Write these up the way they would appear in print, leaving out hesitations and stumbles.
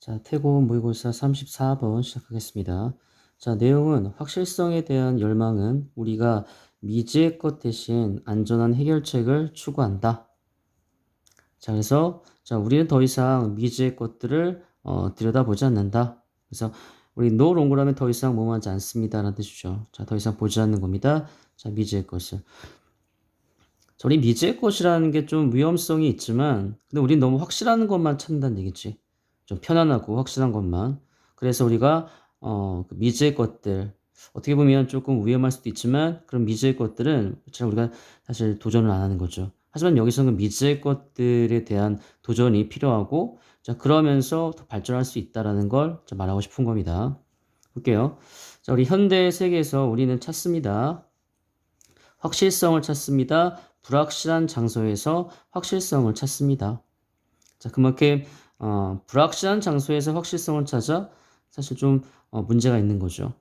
자, 태고 모의고사 34번 시작하겠습니다. 자, 내용은 확실성에 대한 열망은 우리가 미지의 것 대신 안전한 해결책을 추구한다. 자, 그래서 우리는 더 이상 미지의 것들을 들여다보지 않는다. 그래서 우리 no longer하면 더 이상 뭐하지 않습니다 라는 뜻이죠. 자, 더 이상 보지 않는 겁니다. 자, 미지의 것을. 자, 우리 미지의 것이라는 게 좀 위험성이 있지만 근데 우린 너무 확실한 것만 찾는다는 얘기지. 좀 편안하고 확실한 것만. 그래서 우리가 그 미지의 것들 어떻게 보면 조금 위험할 수도 있지만 그런 미지의 것들은 잘 우리가 사실 도전을 안 하는 거죠. 하지만 여기서는 미지의 것들에 대한 도전이 필요하고 자 그러면서 더 발전할 수 있다라는 걸 말하고 싶은 겁니다. 볼게요. 자 우리 현대 세계에서 우리는 찾습니다. 확실성을 찾습니다. 불확실한 장소에서 확실성을 찾습니다. 자, 그만큼 불확실한 장소에서 확실성을 찾아 사실 좀 문제가 있는 거죠.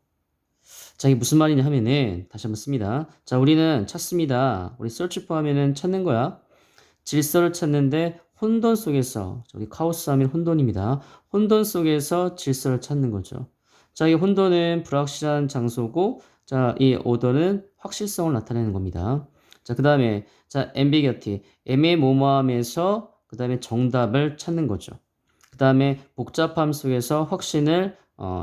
자, 이게 무슨 말이냐 하면은 다시 한번 씁니다. 자, 우리는 찾습니다. 우리 search for 하면은 찾는 거야. 질서를 찾는데 혼돈 속에서 우리 카오스 하면 혼돈입니다. 혼돈 속에서 질서를 찾는 거죠. 자, 이 혼돈은 불확실한 장소고 자, 이 오더는 확실성을 나타내는 겁니다. 자, 그다음에 자, ambiguity 애매모호함에서 그다음에 정답을 찾는 거죠. 그다음에 복잡함 속에서 확신을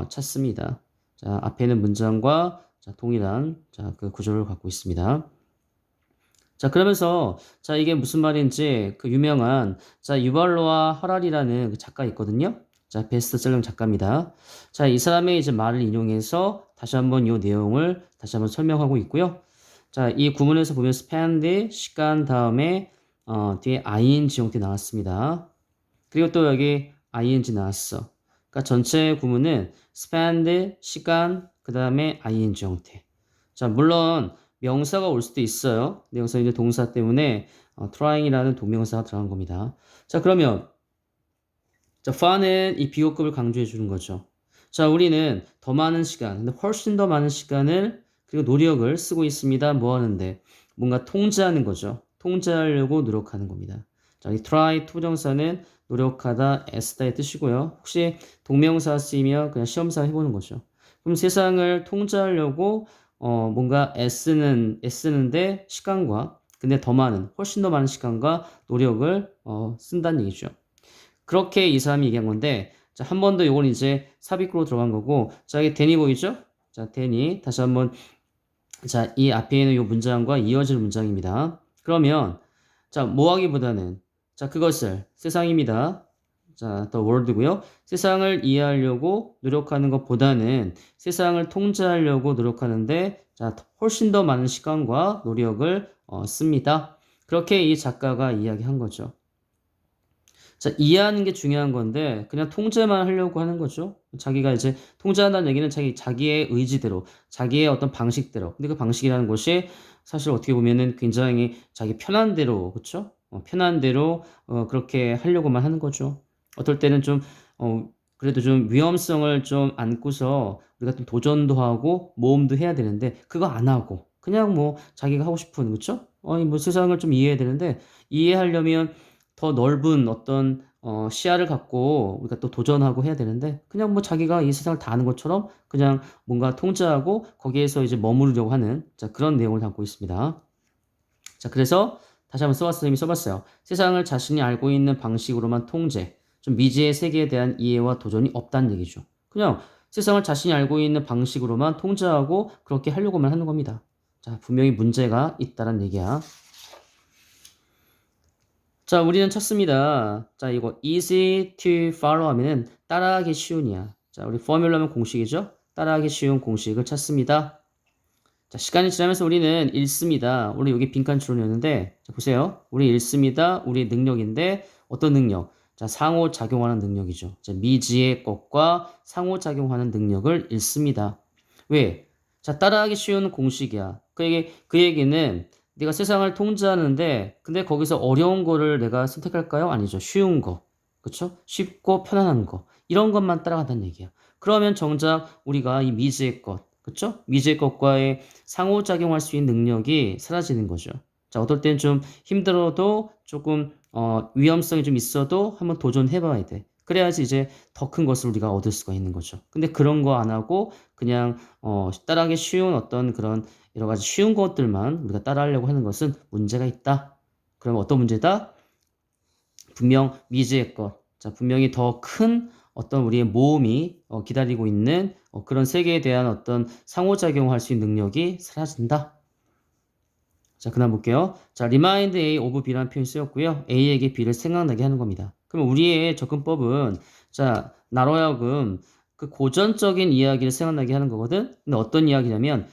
찾습니다. 자, 앞에 있는 문장과 자, 동일한 자, 그 구조를 갖고 있습니다. 자, 그러면서, 자, 이게 무슨 말인지, 그 유명한, 자, 유발로아 하랄이라는 그 작가 있거든요? 자, 베스트셀러 작가입니다. 자, 이 사람의 이제 말을 인용해서 다시 한번 이 내용을 다시 한번 설명하고 있고요. 자, 이 구문에서 보면 spend, 시간 다음에, 뒤에 ing 형태 나왔습니다. 그리고 또 여기 ing 나왔어. 그러니까 전체 구문은 spend, 시간, 그 다음에 ing 형태. 자, 물론, 명사가 올 수도 있어요. 근데 여기서 이제 동사 때문에 trying이라는 동명사가 들어간 겁니다. 자, 그러면 자, far는 이 비호급을 강조해 주는 거죠. 자, 우리는 더 많은 시간, 근데 훨씬 더 많은 시간을 그리고 노력을 쓰고 있습니다. 뭐 하는데? 뭔가 통제하는 거죠. 통제하려고 노력하는 겁니다. 자, 이 try 투정사는 노력하다, 애쓰다의 뜻이고요. 혹시 동명사 쓰이면 그냥 시험사 해보는 거죠. 그럼 세상을 통제하려고 뭔가 애쓰는데 시간과 근데 더 많은 훨씬 더 많은 시간과 노력을 쓴다는 얘기죠. 그렇게 이 사람이 얘기한 건데 자, 한 번 더 요건 이제 삽입구로 들어간 거고 자, 이게 데니 보이죠? 자, 데니 다시 한번 자, 이 앞에 있는 요 문장과 이어질 문장입니다. 그러면 자, 뭐 하기보다는 자, 그것을 세상입니다. 자, 더 world고요. 세상을 이해하려고 노력하는 것보다는 세상을 통제하려고 노력하는데 자, 훨씬 더 많은 시간과 노력을 씁니다. 그렇게 이 작가가 이야기한 거죠. 자, 이해하는 게 중요한 건데 그냥 통제만 하려고 하는 거죠. 자기가 이제 통제한다는 얘기는 자기의 의지대로, 자기의 어떤 방식대로. 근데 그 방식이라는 것이 사실 어떻게 보면은 굉장히 자기 편한 대로, 그렇죠? 편한 대로 그렇게 하려고만 하는 거죠. 어떨 때는 좀 그래도 좀 위험성을 좀 안고서 우리가 좀 도전도 하고 모험도 해야 되는데 그거 안 하고 그냥 뭐 자기가 하고 싶은, 그렇죠? 뭐 세상을 좀 이해해야 되는데 이해하려면 더 넓은 어떤 시야를 갖고 우리가 또 도전하고 해야 되는데 그냥 뭐 자기가 이 세상을 다 아는 것처럼 그냥 뭔가 통제하고 거기에서 이제 머무르려고 하는 자, 그런 내용을 담고 있습니다. 자, 그래서 다시 한번 선생님이 써봤어요. 세상을 자신이 알고 있는 방식으로만 통제, 좀 미지의 세계에 대한 이해와 도전이 없다는 얘기죠. 그냥 세상을 자신이 알고 있는 방식으로만 통제하고 그렇게 하려고만 하는 겁니다. 자, 분명히 문제가 있다는 얘기야. 자, 우리는 찾습니다. 자, 이거 easy to follow 하면은 따라하기 쉬운이야. 자, 우리 포뮬러면 공식이죠? 따라하기 쉬운 공식을 찾습니다. 자, 시간이 지나면서 우리는 읽습니다. 우리 여기 빈칸 추론이었는데, 자, 보세요. 우리 읽습니다. 우리 능력인데, 어떤 능력? 자, 상호작용하는 능력이죠. 자, 미지의 것과 상호작용하는 능력을 읽습니다. 왜? 자, 따라하기 쉬운 공식이야. 그 얘기는 네가 세상을 통제하는데, 근데 거기서 어려운 거를 내가 선택할까요? 아니죠. 쉬운 거. 그쵸? 쉽고 편안한 거. 이런 것만 따라간다는 얘기야. 그러면 정작 우리가 이 미지의 것, 그쵸? 미지의 것과의 상호작용할 수 있는 능력이 사라지는 거죠. 자, 어떨 땐 좀 힘들어도 조금, 위험성이 좀 있어도 한번 도전해봐야 돼. 그래야지 이제 더 큰 것을 우리가 얻을 수가 있는 거죠. 근데 그런 거 안 하고 그냥 따라하기 쉬운 어떤 그런 여러 가지 쉬운 것들만 우리가 따라하려고 하는 것은 문제가 있다. 그러면 어떤 문제다? 분명 미지의 것. 자, 분명히 더 큰 어떤 우리의 모험이 기다리고 있는 그런 세계에 대한 어떤 상호작용할 수 있는 능력이 사라진다. 자, 그다음 볼게요. 자, remind A of B라는 표현이 쓰였고요. A에게 B를 생각나게 하는 겁니다. 그럼 우리의 접근법은 자, 나로 하여금 그 고전적인 이야기를 생각나게 하는 거거든. 근데 어떤 이야기냐면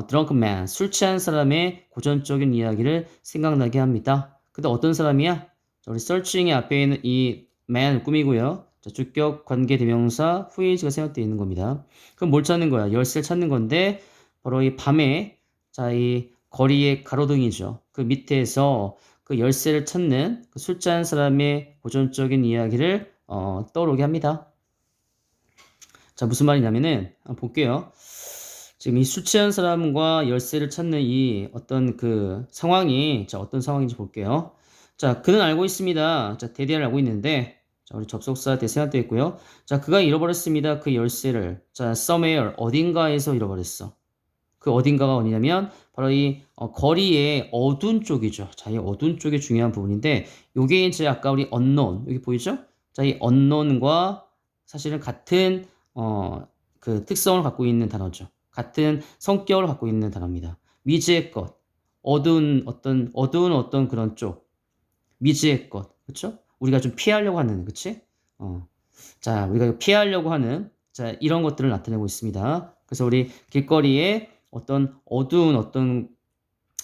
drunk man, 술 취한 사람의 고전적인 이야기를 생각나게 합니다. 근데 어떤 사람이야? 자, 우리 searching의 앞에 있는 이 man 꾸미고요. 자, 주격, 관계, 대명사, whois가 생각되어 있는 겁니다. 그럼 뭘 찾는 거야? 열쇠를 찾는 건데 바로 이 밤에 자, 이 거리의 가로등이죠. 그 밑에서 그 열쇠를 찾는 그 술 취한 사람의 고전적인 이야기를 떠오르게 합니다. 자, 무슨 말이냐면은 한번 볼게요. 지금 이 술 취한 사람과 열쇠를 찾는 이 어떤 그 상황이 자, 어떤 상황인지 볼게요. 자, 그는 알고 있습니다. 자, 대대를 알고 있는데 자, 우리 접속사 대세한테 있고요. 자, 그가 잃어버렸습니다. 그 열쇠를. 자, somewhere 어딘가에서 잃어버렸어. 그 어딘가가 어디냐면 바로 이 거리의 어두운 쪽이죠. 자, 이 어두운 쪽이 중요한 부분인데 요게 이제 아까 우리 unknown 여기 보이죠? 자, 이 unknown과 사실은 같은 그 특성을 갖고 있는 단어죠. 같은 성격을 갖고 있는 단어입니다. 미지의 것, 어두운 어떤 그런 쪽, 미지의 것, 그렇죠? 우리가 좀 피하려고 하는, 그렇지? 자, 우리가 피하려고 하는 자 이런 것들을 나타내고 있습니다. 그래서 우리 길거리에 어떤 어두운 어떤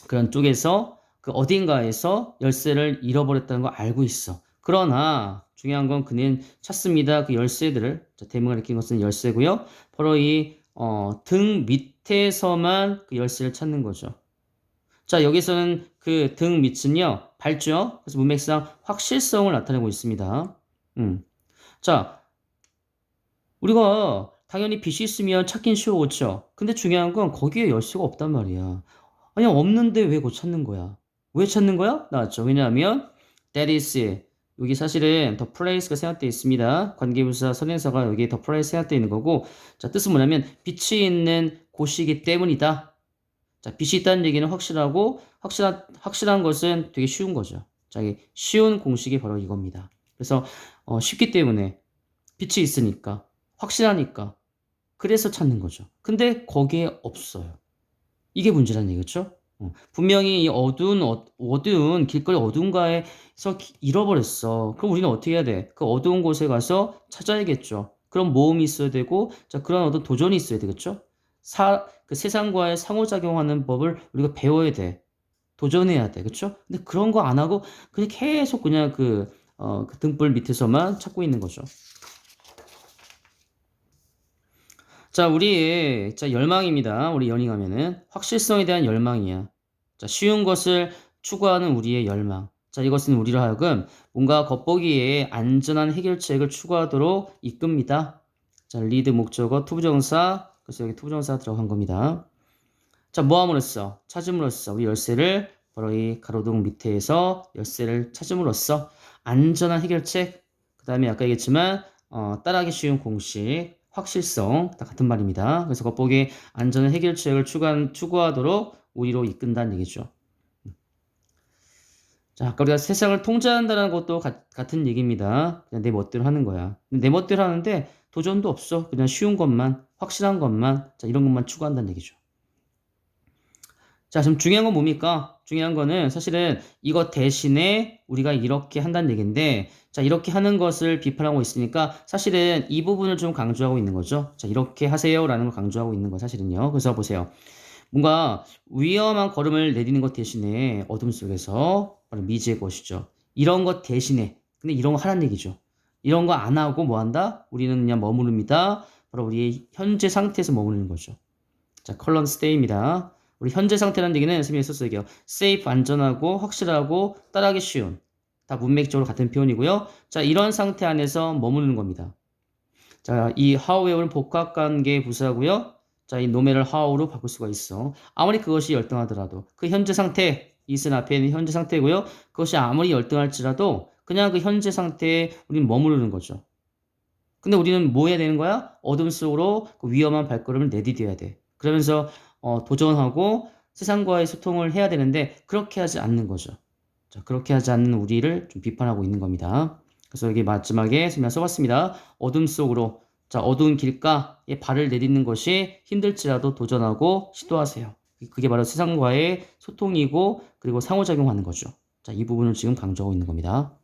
그런 쪽에서 그 어딘가에서 열쇠를 잃어버렸다는 걸 알고 있어. 그러나 중요한 건 그는 찾습니다. 그 열쇠들을 자, 대문을 일으킨 것은 열쇠고요. 바로 이 등 밑에서만 그 열쇠를 찾는 거죠. 자, 여기서는 그 등 밑은요 밝죠. 그래서 문맥상 확실성을 나타내고 있습니다. 자, 우리가 당연히 빛이 있으면 찾긴 쉬워, 그쵸? 근데 중요한 건 거기에 열쇠가 없단 말이야. 아니, 없는데 왜 곧 찾는 거야? 왜 찾는 거야? 나왔죠. 왜냐하면 that is 여기 사실은 the place가 생략되어 있습니다. 관계부사 선행사가 여기 the place 생략되어 있는 거고 자, 뜻은 뭐냐면 빛이 있는 곳이기 때문이다. 자, 빛이 있다는 얘기는 확실하고 확실한 것은 되게 쉬운 거죠. 자, 이 쉬운 공식이 바로 이겁니다. 그래서 쉽기 때문에 빛이 있으니까 확실하니까 그래서 찾는 거죠. 근데 거기에 없어요. 이게 문제라는 얘기죠. 분명히 이 어두운 길거리 어두운가에서 잃어버렸어. 그럼 우리는 어떻게 해야 돼? 그 어두운 곳에 가서 찾아야겠죠. 그런 모험이 있어야 되고, 자, 그런 어떤 도전이 있어야 되겠죠? 그 세상과의 상호작용하는 법을 우리가 배워야 돼. 도전해야 돼. 그쵸? 근데 그런 거 안 하고, 그냥 계속 그냥 그 등불 밑에서만 찾고 있는 거죠. 자, 우리의 자, 열망입니다. 우리 연행하면은 확실성에 대한 열망이야. 자, 쉬운 것을 추구하는 우리의 열망. 자, 이것은 우리를 하여금 뭔가 겉보기에 안전한 해결책을 추구하도록 이끕니다. 자, 리드 목적어 투부정사. 그래서 여기 투부정사 들어간 겁니다. 자, 모함으로써 찾음으로써 우리 열쇠를 바로 이 가로등 밑에서 열쇠를 찾음으로써 안전한 해결책. 그 다음에 아까 얘기했지만 따라하기 쉬운 공식. 확실성 다 같은 말입니다. 그래서 겉보기 안전한 해결책을 추구하도록 우리로 이끈다는 얘기죠. 자, 아까 우리가 세상을 통제한다는 것도 같은 얘기입니다. 그냥 내 멋대로 하는 거야. 내 멋대로 하는데 도전도 없어. 그냥 쉬운 것만, 확실한 것만, 자, 이런 것만 추구한다는 얘기죠. 자, 지금 중요한 건 뭡니까? 중요한 거는 사실은 이것 대신에 우리가 이렇게 한다는 얘기인데, 자, 이렇게 하는 것을 비판하고 있으니까 사실은 이 부분을 좀 강조하고 있는 거죠. 자, 이렇게 하세요라는 걸 강조하고 있는 거 사실은요. 그래서 보세요. 뭔가 위험한 걸음을 내디는 것 대신에 어둠 속에서 바로 미지의 것이죠. 이런 것 대신에, 근데 이런 거 하라는 얘기죠. 이런 거 안 하고 뭐 한다? 우리는 그냥 머무릅니다. 바로 우리의 현재 상태에서 머무르는 거죠. 자, 컬럼 스테이입니다. 우리 현재 상태라는 얘기는 선생님이 썼어요. safe, 안전하고 확실하고 따라하기 쉬운. 다 문맥적으로 같은 표현이고요. 자, 이런 상태 안에서 머무르는 겁니다. 자, 이 how에는 복합관계 부사고요. 자, 이 nome를 how로 바꿀 수가 있어. 아무리 그것이 열등하더라도 그 현재 상태, is는 앞에 있는 현재 상태고요. 그것이 아무리 열등할지라도 그냥 그 현재 상태에 우리는 머무르는 거죠. 근데 우리는 뭐 해야 되는 거야? 어둠 속으로 그 위험한 발걸음을 내디뎌야 돼. 그러면서 도전하고 세상과의 소통을 해야 되는데 그렇게 하지 않는 거죠. 자, 그렇게 하지 않는 우리를 좀 비판하고 있는 겁니다. 그래서 여기 마지막에 설명 써봤습니다. 어둠 속으로, 자, 어두운 길가에 발을 내딛는 것이 힘들지라도 도전하고 시도하세요. 그게 바로 세상과의 소통이고 그리고 상호작용하는 거죠. 자, 이 부분을 지금 강조하고 있는 겁니다.